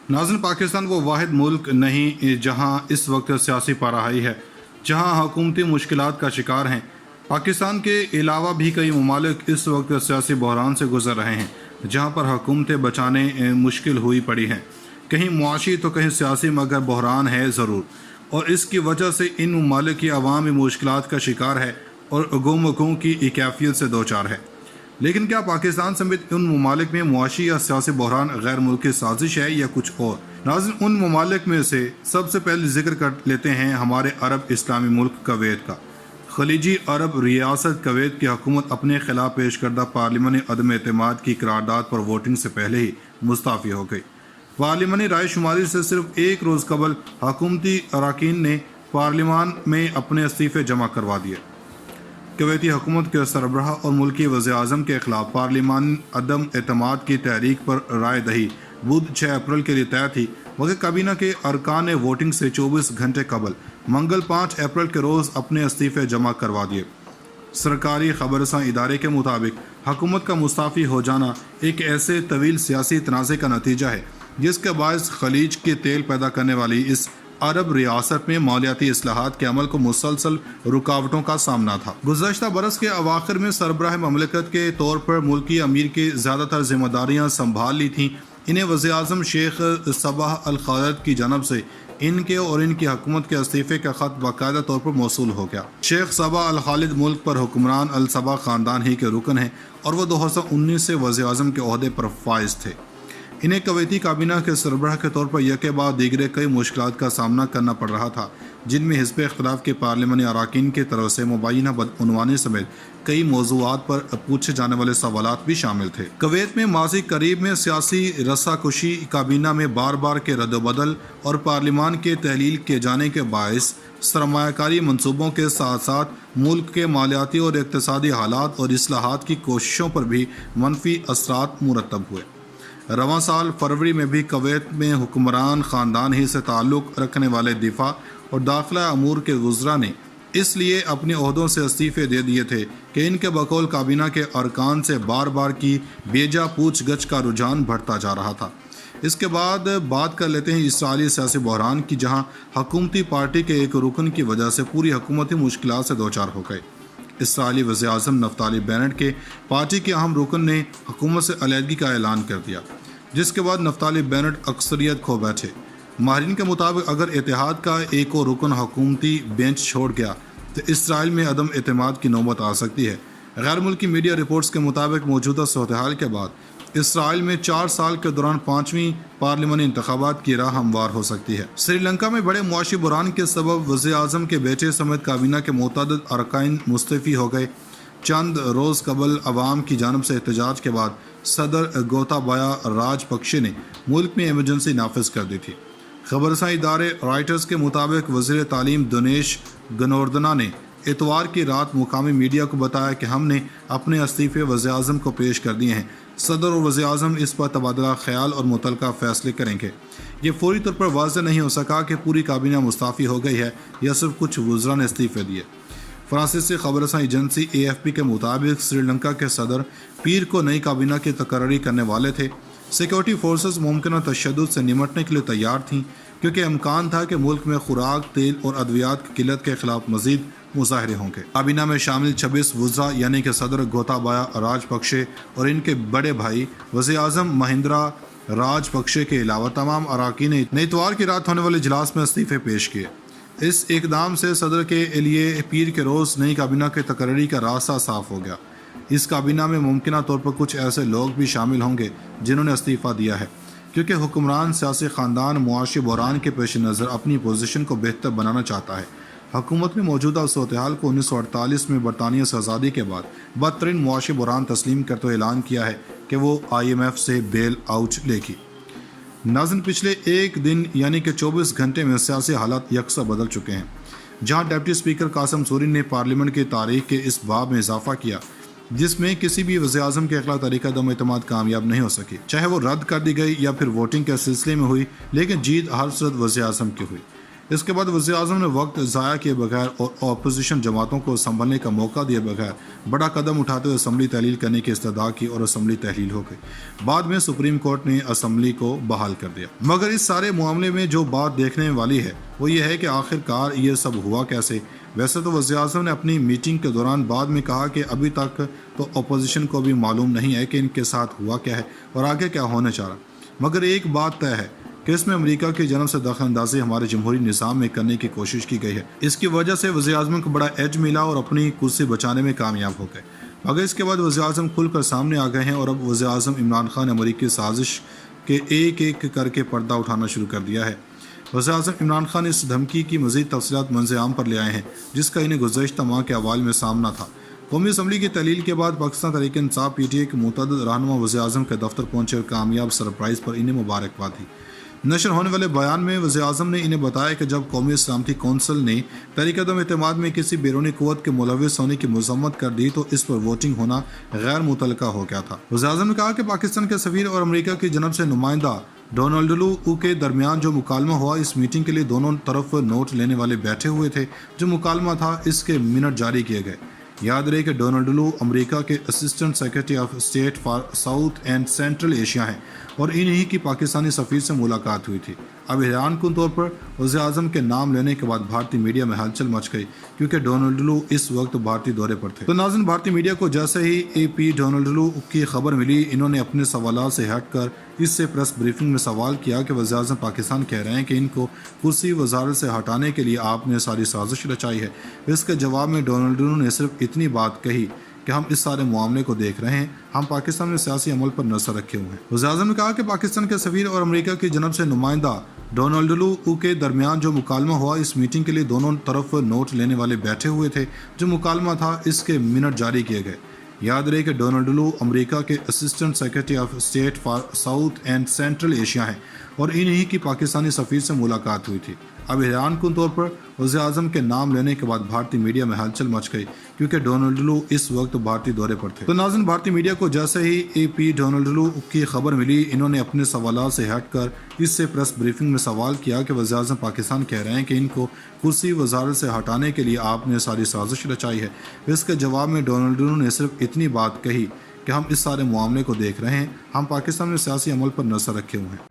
नाज़रीन, पाकिस्तान वो वाहिद मुल्क नहीं जहाँ इस वक्त सियासी पराई है, जहाँ हुकूमती मुश्किलात का शिकार हैं। पाकिस्तान के अलावा भी कई ममालिक इस वक्त सियासी बहरान से गुजर रहे हैं, जहाँ पर हुकूमतें बचाने मुश्किल हुई पड़ी हैं। कहीं मुआशी तो कहीं सियासी, मगर बहरान है ज़रूर, और इसकी वजह से इन ममालिक की आवाम मुश्किलात का शिकार है और गुम की कैफियत से दो चार है। लेकिन क्या पाकिस्तान समेत उन ममालिक में मुआशी या सियासी बहरान गैर मुल्की साजिश है या कुछ और? नाज़रीन, उन ममालिक में से सबसे पहले जिक्र कर लेते हैं हमारे अरब इस्लामी मुल्क कवैत का। खलीजी अरब रियासत कवैत की हुकूमत अपने खिलाफ पेश करदा पार्लिमानी अदम एतमाद की करारदाद पर वोटिंग से पहले ही मुस्ताफ़ी हो गई। पार्लिमानी राय शुमारी से सिर्फ एक रोज़ कबल हुकूमती अरकान ने पार्लिमान में अपने इस्तीफ़े जमा करवा दिए। कवैती हुकूमत के सरबराह और मुल्की वज़ीर-ए-आज़म के खिलाफ पार्लिमान अदम एतमाद की तहरीक पर राय दही बुध 6 अप्रैल के लिए तय थी, मगर काबीना के अरकान ने वोटिंग से 24 घंटे कबल मंगल 5 अप्रैल के रोज़ अपने इस्तीफ़े जमा करवा दिए। सरकारी खबरसां इदारे के मुताबिक हुकूमत का मुस्ताफ़ी हो जाना एक ऐसे तवील सियासी तनाज़े का नतीजा है जिसके बायस खलीज के तेल पैदा करने वाली इस अरब रियासत में मालियाती इस्लाहात के अमल को मुसलसल रुकावटों का सामना था। गुज़श्ता बरस के अवाखिर में सरबराह ममलकत के तौर पर मुल्की अमीर की ज़्यादातर जिम्मेदारियाँ संभाल ली थीं। इन्हें वज़ीर-ए-आज़म शेख सबाह अल खालिद की जानब से इनके और इनकी हुकूमत के इस्तीफ़े का ख़त बाकायदा तौर पर मौसूल हो गया। शेख सबाह अल खालिद मुल्क पर हुक्मरान अल सबाह ख़ानदान ही के रुकन हैं और वह 2019 से वज़ीर-ए-आज़म के ओहदे पर फाइज थे। इन्हें कवैती काबीना के सरबराह के तौर पर यके बाद दीगरे कई मुश्किलात का सामना करना पड़ रहा था, जिनमें हिज़्ब इख्तिलाफ के पार्लिमानी अरकान की तरफ से मुबैना बदउनवानी समेत कई मौज़ूआत पर पूछे जाने वाले सवालात भी शामिल थे। कवैत में माजी करीब में सियासी रस्साकुशी, काबीना में बार बार के रद्दबदल और पार्लिमान के तहलील किए जाने के बायस सरमायाकारी मनसूबों के साथ साथ मुल्क के मालियाती और इक़्तिसादी हालात और इस्लाहात की कोशिशों पर भी मनफी असरात मुरतब हुए। रवां साल फरवरी में भी कवैत में हुक्मरान ख़ानदान ही से ताल्लुक़ रखने वाले दिफा और दाखिला अमूर के वज़रा ने इसलिए अपने ओहदों से इस्तीफ़े दे दिए थे कि इनके बकौल काबीना के अरकान से बार बार की बेजा पूछ गछ का रुझान बढ़ता जा रहा था। इसके बाद बात कर लेते हैं इसराइली सियासी बहरान की, जहाँ हुकूमती पार्टी के एक रुकन की वजह से पूरी हुकूमती मुश्किलात से दो चार हो गए। इसराइली वज़ीर-ए-आज़म नफ्ताली बेनेट के पार्टी के अहम रुकन ने हुकूमत से अलहदगी का ऐलान कर दिया, जिसके बाद नफ्ताली बेनेट अक्सरियत खो बैठे। माहिरीन के मुताबिक अगर इत्तेहाद का एक और रुकन हुकूमती बेंच छोड़ गया तो इसराइल में अदम एतमाद की नौबत आ सकती है। गैर मुल्की मीडिया रिपोर्ट्स के मुताबिक मौजूदा सूरत हाल के बाद इसराइल में 4 साल के दौरान 5वीं पार्लिमानी इंतखाबात की राह हमवार हो सकती है। श्रीलंका में बड़े मुआशी बुरान के सबब वज़ीर-ए-आज़म के बेटे समेत काबीना के मुतअद्दिद अरकान मुस्तफ़ी हो गए। चंद रोज़ कबल अवाम की जानब से एहतजाज के बाद सदर गोताबाया राजपक्षे ने मुल्क में एमरजेंसी नाफिज कर दी थी। खबरसां इदारे रॉयटर्स के मुताबिक वज़ीर तालीम दिनेश गुणवर्धना ने इतवार की रात मुकामी मीडिया को बताया कि हमने अपने इस्तीफ़े वज़ीर-ए-आज़म को पेश कर दिए हैं। सदर और वज़ीर-ए-आज़म इस पर तबादला ख्याल और मुतलका फ़ैसले करेंगे। ये फौरी तौर पर वाज़ेह नहीं हो सका कि पूरी काबीना मुस्ताफ़ी हो गई है या सिर्फ कुछ वज़रा ने इस्तीफ़े दिए। फ्रांसीसी खबरसां एजेंसी AFP के मुताबिक श्रीलंका के सदर पीर को नई काबीना की तकर्री करने वाले थे। सिक्योरिटी फोर्सेस मुमकिन तशद्दुद से निमटने के लिए तैयार थीं, क्योंकि इम्कान था कि मुल्क में खुराक, तेल और अद्वियात की किल्लत के खिलाफ मजीद मुजाहरे होंगे। काबीना में शामिल 26 वज़रा यानी कि सदर गोताबाया राजपक्षे और इनके बड़े भाई वज़ीर-ए-आज़म महिंद्रा राजपक्षे के अलावा तमाम अरकान ने इतवार की रात होने वाले इजलास में इस्तीफ़े पेश किए। इस इकदाम से सदर के लिए पीर के रोज़ नई काबीना के तकर्री का रास्ता साफ हो गया। इस काबीना में मुमकिन तौर पर कुछ ऐसे लोग भी शामिल होंगे जिन्होंने इस्तीफ़ा दिया है, क्योंकि हुक्मरान सियासी ख़ानदान मुआशी बहरान के पेश नज़र अपनी पोजीशन को बेहतर बनाना चाहता है। हुकूमत ने मौजूदा सूरत हाल को 1948 में बरतानिया से आज़ादी के बाद बदतरीन मुआशी बहरान तस्लीम करते हुए ऐलान किया है कि वो IMF से बेल आउट लेगी। नाज़रीन, पिछले एक दिन यानी कि 24 घंटे में सियासी हालात यकसा बदल चुके हैं, जहाँ डिप्टी स्पीकर कासिम सूरी ने पार्लियामेंट की तारीख के इस बाब में इजाफा किया जिसमें किसी भी वज़ीर-ए-आज़म के खिलाफ तरीका दम एतमाद कामयाब नहीं हो सकी, चाहे वो रद्द कर दी गई या फिर वोटिंग के सिलसिले में हुई, लेकिन जीत हर सूरत वज़ीर-ए-आज़म की हुई। اس کے بعد وزیر اعظم نے وقت ضائع کیے بغیر اور اپوزیشن جماعتوں کو سنبھلنے کا موقع دیے بغیر بڑا قدم اٹھاتے ہوئے اسمبلی تحلیل کرنے کی استدعا کی اور اسمبلی تحلیل ہو گئی۔ بعد میں سپریم کورٹ نے اسمبلی کو بحال کر دیا۔ مگر اس سارے معاملے میں جو بات دیکھنے والی ہے وہ یہ ہے کہ آخر کار یہ سب ہوا کیسے۔ ویسے تو وزیر اعظم نے اپنی میٹنگ کے دوران بعد میں کہا کہ ابھی تک تو اپوزیشن کو بھی معلوم نہیں ہے کہ ان کے ساتھ ہوا کیا ہے اور آگے کیا ہونے چاہ رہا، مگر ایک بات طے ہے کہ اس میں امریکہ کی جانب سے دخل اندازی ہمارے جمہوری نظام میں کرنے کی کوشش کی گئی ہے۔ اس کی وجہ سے وزیر اعظم کو بڑا ایج ملا اور اپنی کرسی بچانے میں کامیاب ہو گئے، مگر اس کے بعد وزیر اعظم کھل کر سامنے آ گئے ہیں اور اب وزیر اعظم عمران خان نے امریکی سازش کے ایک ایک کر کے پردہ اٹھانا شروع کر دیا ہے۔ وزیر اعظم عمران خان اس دھمکی کی مزید تفصیلات منظر عام پر لے آئے ہیں جس کا انہیں گزشتہ ماہ کے اوائل میں سامنا تھا۔ قومی اسمبلی کی تحلیل کے بعد Pakistan Tehreek Insaf P T I کے متعدد رہنما وزیر اعظم کے دفتر پہنچے اور کامیاب سرپرائز پر انہیں مبارکباد دی۔ نشر ہونے والے بیان میں وزیر اعظم نے انہیں بتایا کہ جب قومی سلامتی کونسل نے تحریک عدم اعتماد میں کسی بیرونی قوت کے ملوث ہونے کی مذمت کر دی تو اس پر ووٹنگ ہونا غیر متعلقہ ہو گیا تھا۔ وزیر اعظم نے کہا کہ پاکستان کے سفیر اور امریکہ کی جانب سے نمائندہ ڈونلڈ لو کے درمیان جو مکالمہ ہوا، اس میٹنگ کے لیے دونوں طرف نوٹ لینے والے بیٹھے ہوئے تھے۔ جو مکالمہ تھا اس کے منٹ جاری کیے گئے۔ یاد رہے کہ ڈونلڈ لو امریکہ کے assistant secretary of state for south and central Asia ہیں اور انہی کی پاکستانی سفیر سے ملاقات ہوئی تھی۔ اب حیران کن طور پر وزیر اعظم کے نام لینے کے بعد بھارتی میڈیا میں ہلچل مچ گئی کیونکہ ڈونلڈ لو اس وقت بھارتی دورے پر تھے۔ تو ناظرین، بھارتی میڈیا کو جیسے ہی اے پی ڈونلڈ لو کی خبر ملی، انہوں نے اپنے سوالات سے ہٹ کر اس سے پریس بریفنگ میں سوال کیا کہ وزیر اعظم پاکستان کہہ رہے ہیں کہ ان کو کرسی وزارت سے ہٹانے کے لیے آپ نے ساری سازش رچائی ہے۔ اس کے جواب میں ڈونلڈ لو نے صرف اتنی بات کہی کہ ہم اس سارے معاملے کو دیکھ رہے ہیں، ہم پاکستان میں سیاسی عمل پر نظر رکھے ہوئے ہیں۔ وزیر اعظم نے کہا کہ پاکستان کے سفیر اور امریکہ کی جانب سے نمائندہ ڈونلڈ لو کے درمیان جو مکالمہ ہوا، اس میٹنگ کے لیے دونوں طرف نوٹ لینے والے بیٹھے ہوئے تھے۔ جو مکالمہ تھا اس کے منٹ جاری کیے گئے۔ یاد رہے کہ ڈونلڈ لو امریکہ کے assistant secretary of state for south and central Asia ہیں اور انہی کی پاکستانی سفیر سے ملاقات ہوئی تھی۔ اب حیران کن طور پر وزیر اعظم کے نام لینے کے بعد بھارتی میڈیا میں ہلچل مچ گئی کیونکہ ڈونلڈ لو اس وقت بھارتی دورے پر تھے۔ تو ناظرین، بھارتی میڈیا کو جیسے ہی اے پی ڈونلڈ لو کی خبر ملی، انہوں نے اپنے سوالات سے ہٹ کر اس سے پریس بریفنگ میں سوال کیا کہ وزیر اعظم پاکستان کہہ رہے ہیں کہ ان کو کرسی وزارت سے ہٹانے کے لیے آپ نے ساری سازش رچائی ہے۔ اس کے جواب میں ڈونلڈ لو نے صرف اتنی بات کہی کہ ہم اس سارے معاملے کو دیکھ رہے ہیں، ہم پاکستان میں سیاسی عمل پر نظر رکھے ہوئے ہیں۔